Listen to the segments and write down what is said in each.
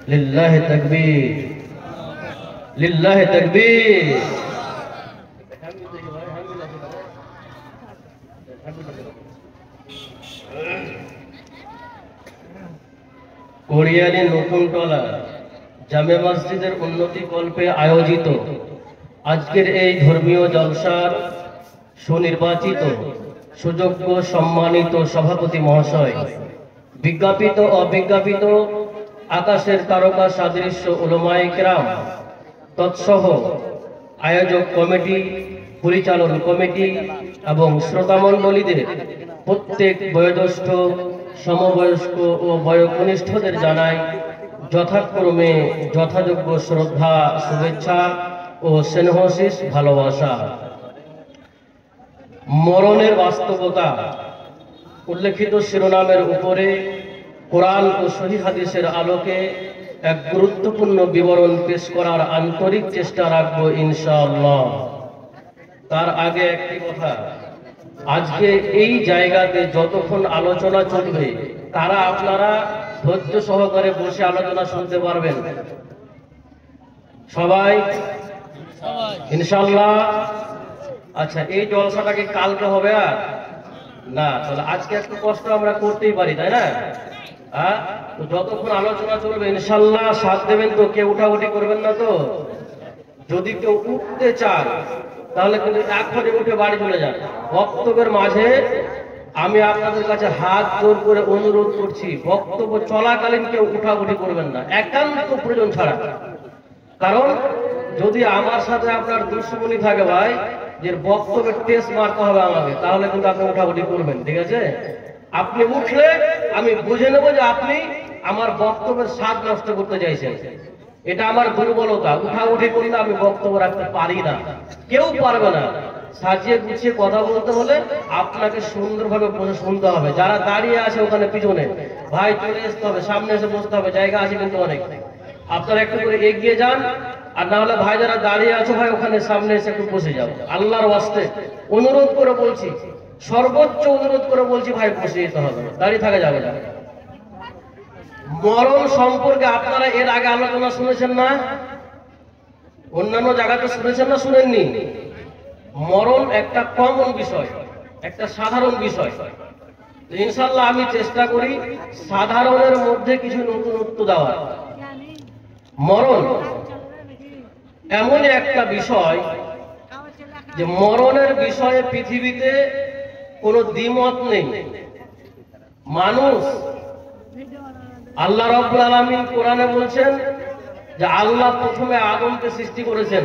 লিল্লাহি তাকবীর, লিল্লাহি তাকবীর। কোরিয়ালি নতুনটলা জামে মসজিদের উন্নতি কল্পে আয়োজিত আজকের এই ধর্মীয় জলসার সুনির্বাচিত সুযোগ্য সম্মানিত সভাপতি মহাশয়, বিজ্ঞাপিত অবিজ্ঞাপিত আকাশের তারকা সাদৃশ্য উলামায়ে কেরাম, তৎসহ আয়োজক কমিটি, পরিচালন কমিটি এবং শ্রোতামণ্ডলীদের প্রত্যেক বয়োজ্যেষ্ঠ, সমবয়স্ক ও বয়োকনিষ্ঠদের জানাই যথাক্রমে যথাযোগ্য শ্রদ্ধা, শুভেচ্ছা ও স্নেহশীষ ভালোবাসা। মরণের বাস্তবতা উল্লেখিত শিরোনামের উপরে কোরআন ও সহিহ হাদিসের আলোকে এক গুরুত্বপূর্ণ বিবরণ পেশ করার আন্তরিক চেষ্টা রাখব ইনশাআল্লাহ। তার আগে একটি কথা, আজকে এই জায়গাতে যতক্ষণ আলোচনা চলবে তারা আপনারা ধৈর্য সহকারে বসে আলোচনা শুনতে পারবেন সবাই ইনশাআল্লাহ। আচ্ছা, এই জলসাটা কি কালকে হবে আর না? তাহলে আজকে একটু কষ্ট আমরা করতেই পারি, তাই না? হ্যাঁ, তো যতক্ষণ আলোচনা চলবে ইনশাআল্লাহ সাথ দেবেন তো, কেউ উঠাউঠি করবেন না তো। যদি কেউ উঠতে চান তাহলে কিন্তু এখনই উঠে বাড়ি চলে যান। বক্তব্যের মাঝে আমি আপনাদের কাছে হাত জোর করে অনুরোধ করছি, বক্তব্য চলাকালীন কেউ উঠাউঠি করবেন না, একান্ত প্রয়োজন ছাড়া। কারণ যদি আমার সাথে আপনার দুশ্মনী থাকে ভাই, যে বক্তব্যের টেস্ট মারতে হবে আমাকে, তাহলে কিন্তু আপনি উঠাউঠি করবেন, ঠিক আছে? আপনি উঠলে আমি বুঝে নেব যে আপনি আমার বক্তব্যের স্বাদ নষ্ট করতে চাইছেন। এটা আমার দুর্বলতা, উঠাউঠি করলে আমি বক্তব্য রাখতে পারি না, কেউ পারবে না। সাজিয়ে গুছিয়ে কথা বলতে হলে আপনাকে সুন্দরভাবে বসে শুনতে হবে। যারা দাঁড়িয়ে আছে ওখানে পিছনে ভাই চলে আসতে হবে, সামনে এসে বসতে হবে, জায়গা আছে কিন্তু অনেক। আপনারা একটু করে এগিয়ে যান, আর না হলে ভাই যারা দাঁড়িয়ে আছো ভাই ওখানে সামনে এসে একটু বসে যাও। আল্লাহর ওয়াস্তে অনুরোধ করে বলছি, সর্বোচ্চ অনুরোধ করে বলছি ভাই বসে যেতে হবে, দাঁড়িয়ে থাকা যাবে না। মরণ সম্পর্কে আপনারা এর আগে আলোচনা শুনেছেন না? অন্যান্য জায়গাতে শুনেছেন না শুনেননি? মরণ একটা কমন বিষয়, একটা সাধারণ বিষয়। ইনশাআল্লাহ আমি চেষ্টা করি সাধারণের মধ্যে কিছু নতুনত্ব দেওয়ার। মরণ এমন একটা বিষয় যে মরণের বিষয়ে পৃথিবীতে কোনো দ্বিমত নেই। মানুষ, আল্লাহ রাব্বুল আলামিন কোরআনে বলছেন যে আল্লাহ প্রথমে আদমকে সৃষ্টি করেছেন,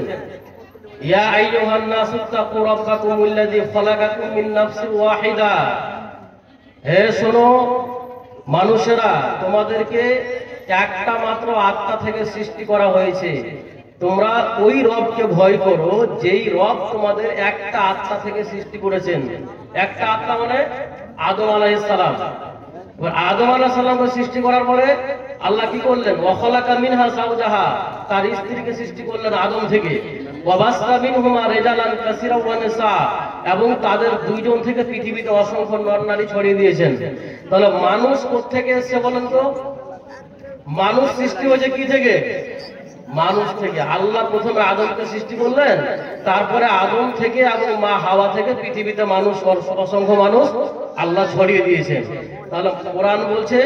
ইয়া আইয়ুহান নাসু তাকু রাব্বাকুমুল্লাযী খালাকাকুম মিন নাফসিন ওয়াহিদা। হে শোনো মানুষেরা, তোমাদেরকে একটা মাত্র আত্মা থেকে সৃষ্টি করা হয়েছে। তোমরা ওই রবকে ভয় করো যেই রব তোমাদের একটা আত্মা থেকে সৃষ্টি করেছেন। একটা আত্মা মানে আদম আলাইহিস সালাম। আদম আলাইহিস সালামকে সৃষ্টি করার পরে আল্লাহ কি করলেন? ওয়া খালাকা মিনহা যাওজাহা, তার স্ত্রীকে সৃষ্টি করলেন আদম থেকে। ওয়া বাসা মিনহুমা রিজালান কাসীরা ওয়া নিসা, এবং তাদের দুইজন থেকে পৃথিবীতে অসংখ্য নর নারী ছড়িয়ে দিয়েছেন। তাহলে মানুষ কোত্থেকে এসেছে বলেন তো? মানুষ সৃষ্টি হয়েছে কি থেকে? মানুষ থেকে। আল্লাহ প্রথমে আদমকে সৃষ্টি করলেন, তারপরে আদম থেকে এবং মা হাওয়া থেকে পৃথিবীতে মানুষ, অসংখ্য মানুষ আল্লাহ ছড়িয়ে দিয়েছেন। তাহলে কোরআন বলছে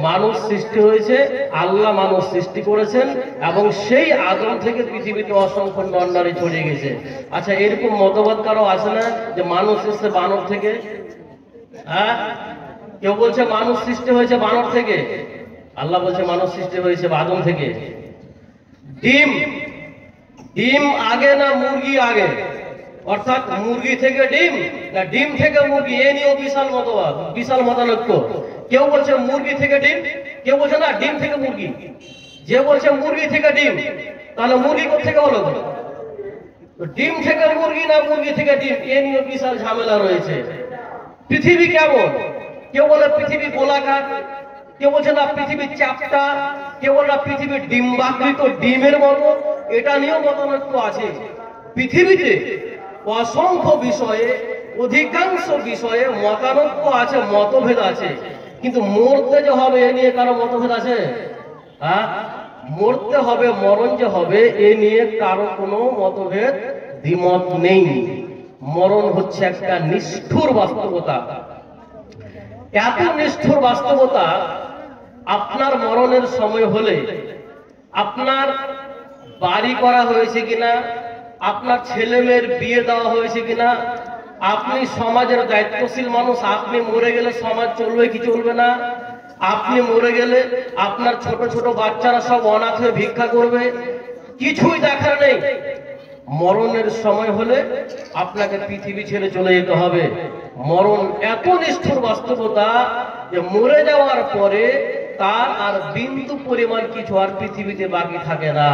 মানুষ সৃষ্টি হয়েছে, আল্লাহ মানুষ সৃষ্টি করেছেন, এবং সেই আদম থেকে পৃথিবীতে অসংখ্য নর নারী ছড়িয়ে গেছে। আচ্ছা, এরকম মতবাদ কারো আছে না যে মানুষ এসেছে বানর থেকে? হ্যাঁ, কেউ বলছে মানুষ সৃষ্টি হয়েছে বানর থেকে, আল্লাহ বলছে মানুষ সৃষ্টি হয়েছে আদম থেকে। ডিম, ডিম আগে না মুরগি আগে? অর্থাৎ মুরগি থেকে ডিম না ডিম থেকে মুরগি, এ নিয়েও বিশাল মতবাদ, বিশাল মতানৈক্য। কেউ বলছে মুরগি থেকে ডিম, কেউ বলছে না ডিম থেকে মুরগি। যে বলছে মুরগি থেকে ডিম, তাহলে মুরগি কোথেকে হলো? ডিম থেকে মুরগি না মুরগি থেকে ডিম, এ নিয়েও বিশাল ঝামেলা রয়েছে। পৃথিবী কেমন? কেউ বলে পৃথিবী গোলাকার, কেউ বলছে না পৃথিবীর চ্যাপ্টা, কেউ বলে না পৃথিবীর ডিম্বাকৃত ডিমের মতো। এটা নিয়েও মতানৈক্য আছে। পৃথিবীতে অসংখ্য বিষয়ে, অধিকাংশ বিষয়ে মতানৈক্য আছে, মতভেদ আছে, কিন্তু মরতে যে হবে এ নিয়ে কারো মতভেদ আছে? হ্যাঁ, মরতে হবে, মরণ যে হবে এ নিয়ে কারো কোনো মতভেদ দ্বিমত নেই। মরণ হচ্ছে একটা নিষ্ঠুর বাস্তবতা। এত নিষ্ঠুর বাস্তবতা, আপনার মরণের সময় হলে আপনার বাড়ি করা হয়েছে কিনা, আপনার ছেলে মেয়ের বিয়ে দেওয়া হয়েছে কিনা, আপনি সমাজের দায়িত্বশীল মানুষ, আপনি মরে গেলে সমাজ চলবে কি চলবে না, আপনি মরে গেলে আপনার ছোট ছোট বাচ্চারা সব অনাথ হয়ে ভিক্ষা করবে, কিছুই দেখার নেই। মরণের সময় হলে আপনাকে পৃথিবী ছেড়ে চলে যেতে হবে। মরণ এত নিষ্ঠুর বাস্তবতা যে মরে যাওয়ার পরে তার আর বিন্দু পরিমাণ কিছু আর পৃথিবীতে বাকি থাকে না।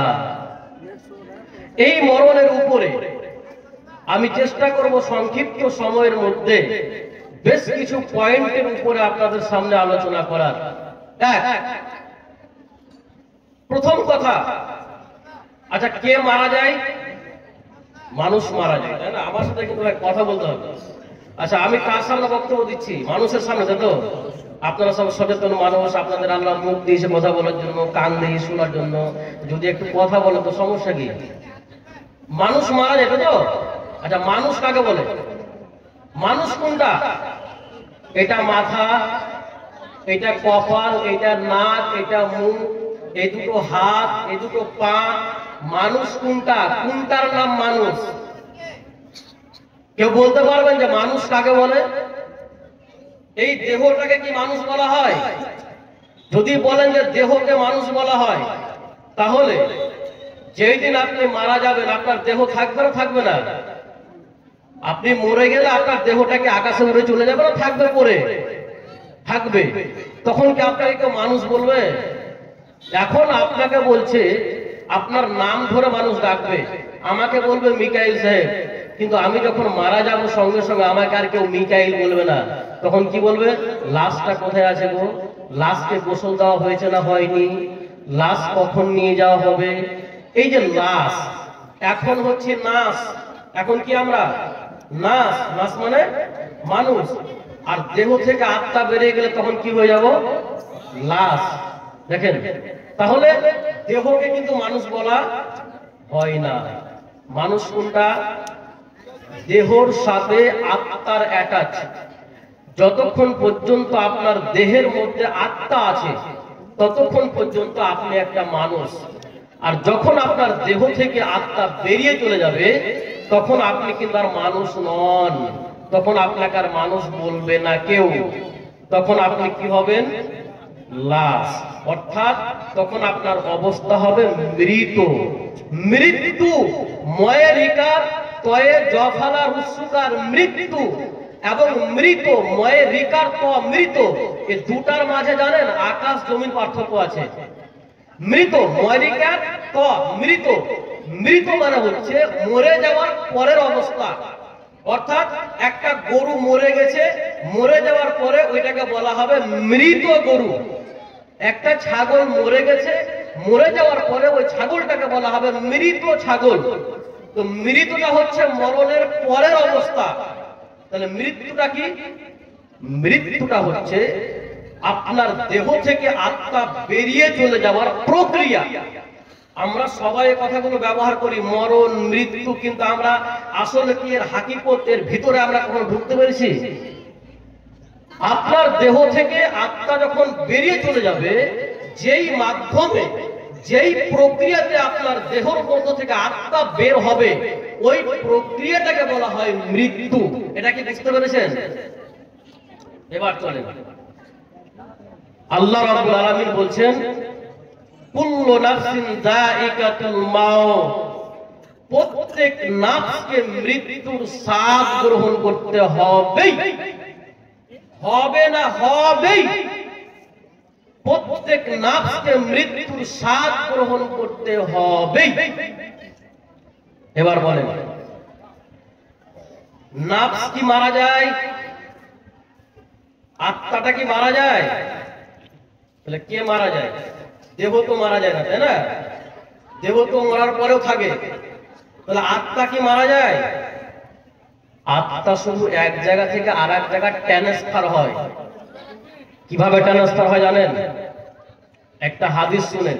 এই মরণের উপরে আমি চেষ্টা করব সংক্ষিপ্ত সময়ের মধ্যে বেশ কিছু পয়েন্টের উপরে আপনাদের সামনে আলোচনা করার। প্রথম কথা, আচ্ছা কে মারা যায়? মানুষ মারা যায়, তাই না? আমার সাথে কিন্তু কথা বলতে হবে। আচ্ছা আমি কার সামনে বক্তব্য দিচ্ছি? মানুষের সামনে, তাই তো? আপনারা সব সচেতন মানুষ, আপনাদের আল্লাহ মুখ দিয়েছে কথা বলার জন্য, কান দিয়ে শোনার জন্য। যদি একটু কথা বলে তো সমস্যা কি? মানুষ মারা যায়, তাই তো? আচ্ছা মানুষ কাকে বলে? মানুষ কোনটা? এটা মাথা, এটা কপাল, এটা নাক, এটা মুখ, এই দুটো হাত, এই দুটো পা। মানুষ কোনটা? কোনটার নাম মানুষ? কেউ বলতে পারবেন যে মানুষ কাকে বলে? এই দেহটাকে কি মানুষ বলা হয়? যদি বলেন যে দেহকে মানুষ বলা হয়, তাহলে যেই দিন আপনি মারা যাবেন আপনার দেহ থাকবে না থাকবে না? আপনি মরে গেলে আপনার দেহটাকে আকাশে উড়ে চলে যাবে না থাকবে পড়ে? থাকবে। তখন কি আপনাকে কেউ মানুষ বলবে? এখন আপনাকে বলছে, আপনার নাম ধরে মানুষ ডাকবে, আমাকে বলবে মিকাইল সাহেব, কিন্তু আমি যখন মারা যাব সঙ্গে সঙ্গে আমাকে আর কেউ মিকাইল বলবে না। তখন কি বলবে? লাশটা কোথায় আছে গো? লাশকে গোসল দেওয়া হয়েছে না হয়নি? লাশ কখন নিয়ে যাওয়া হবে? এই যে লাশ, এখন হচ্ছে নাশ। এখন কি আমরা নাশ? নাশ মানে মানুষ। আর দেহ থেকে আত্মা বেরিয়ে গেলে তখন কি হয়ে যাব? লাশ। দেখেন, তাহলে দেহকে কিন্তু মানুষ বলা হয় না। মানুষ কোনটা? দেহর সাথে আত্মার অ্যাটাচ। যতক্ষণ পর্যন্ত আপনার দেহের মধ্যে আত্মা আছে ততক্ষণ পর্যন্ত আপনি একটা মানুষ। আর যখন আপনার দেহ থেকে আত্মা বেরিয়ে চলে যাবে তখন আপনি কিন্তু আর মানুষ নন। তখন আপনাকে আর মানুষ বলবে না কেউ। তখন আপনি কি হবেন? লাশ। অর্থাৎ তখন আপনার অবস্থা হবে মৃত। মৃত্যু ময়ে রিকার তয়ে জফালা রুসুকার মৃত্যু এবং মৃত ময়ে রিকার ত মৃত, এই দুটার মাঝে জানেন আকাশ জমিন পার্থক্য আছে। মৃত ময়ে রিকার ত মৃত, মৃত মানে হচ্ছে মরে যাওয়ার পরের অবস্থা। অর্থাৎ একটা গরু মরে গেছে, মরে যাওয়ার পরে ওইটাকে বলা হবে মৃত গরু। একটা ছাগল মরে গেছে, মরে যাওয়ার পরে ওই ছাগলটাকে বলা হবে মৃত ছাগল। তো মৃতটা হচ্ছে মরণের পরের অবস্থা। তাহলে মৃত্যুটা কি? মৃত্যুটা হচ্ছে আপনার দেহ থেকে আত্মা বেরিয়ে চলে যাওয়ার প্রক্রিয়া। আমরা সবাই এই কথাগুলো ব্যবহার করি, মরণ মৃত্যু, কিন্তু আমরা আসলে কি এর হাকিকত, এর ভিতরে আমরা কখনো ঢুকতে পেরেছি? আপনার দেহ থেকে আত্মা যখন বেরিয়ে চলে যাবে, যেই মাধ্যমে, যেই প্রক্রিয়াতে আপনার দেহের মধ্য থেকে আত্মা বের হবে, ওই প্রক্রিয়াটাকে বলা হয় মৃত্যু। এটা কি বুঝতে পেরেছেন? এবার চলেন, আল্লাহ রাব্বুল আলামিন বলছেন কুল্লু নাফসিন যায়িকাতুল মাউত, প্রত্যেক নাফসকে মৃত্যুর স্বাদ গ্রহণ করতে হবেই। হবে না, হবেই। প্রত্যেক নাফসকে মৃত্যুর স্বাদ গ্রহণ করতে হবেই। এবার বলেন, নাফস কি মারা যায়? আত্মাটা কি মারা যায়? তাহলে কে মারা যায়? দেহ তো মারা যায় না, তাই না? দেহ তো মরার পরেও থাকে। তাহলে আত্মা কি মারা যায়? আত্মা শুধু এক জায়গা থেকে আর এক জায়গায় ট্রান্সফার হয়। কিভাবে ট্রান্সফার হয় জানেন? একটা হাদিস শুনেন।